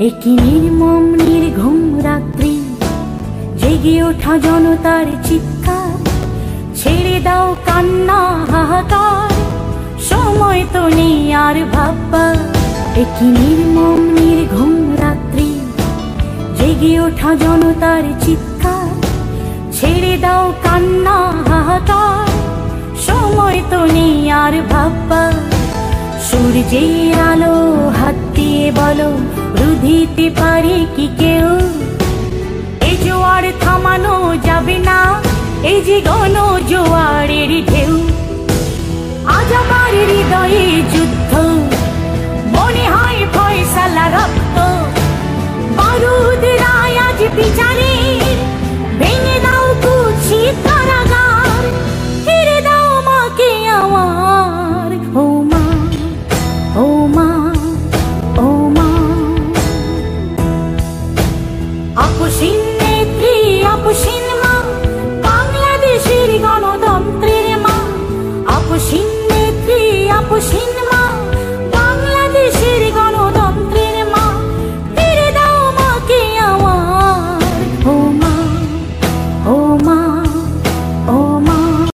একটি নির্মম নির্ঘুম রাত্রি, জেগে ওঠা জনতার চিৎকার, ছেড়ে দাও কান্না হাহাকার, সময় তো নেই আর ভাববার। একটি নির্মম নির্ঘুম রাত্রি, জেগে ওঠা জনতার চিৎকার, ছেড়ে দাও কান্না হাহাকার, সময় তো নেই আর ভাববার। সূর্যের আলো হাত দিয়ে বলো, রুধিতে পারে কি কেউ? এই জোয়ার থামানো যাবে না, এই যে গণ জোয়ারের ঢেউ। আজ আমার হৃদয়ে যুদ্ধ, মনে হয় ফয়সালা রক্ত।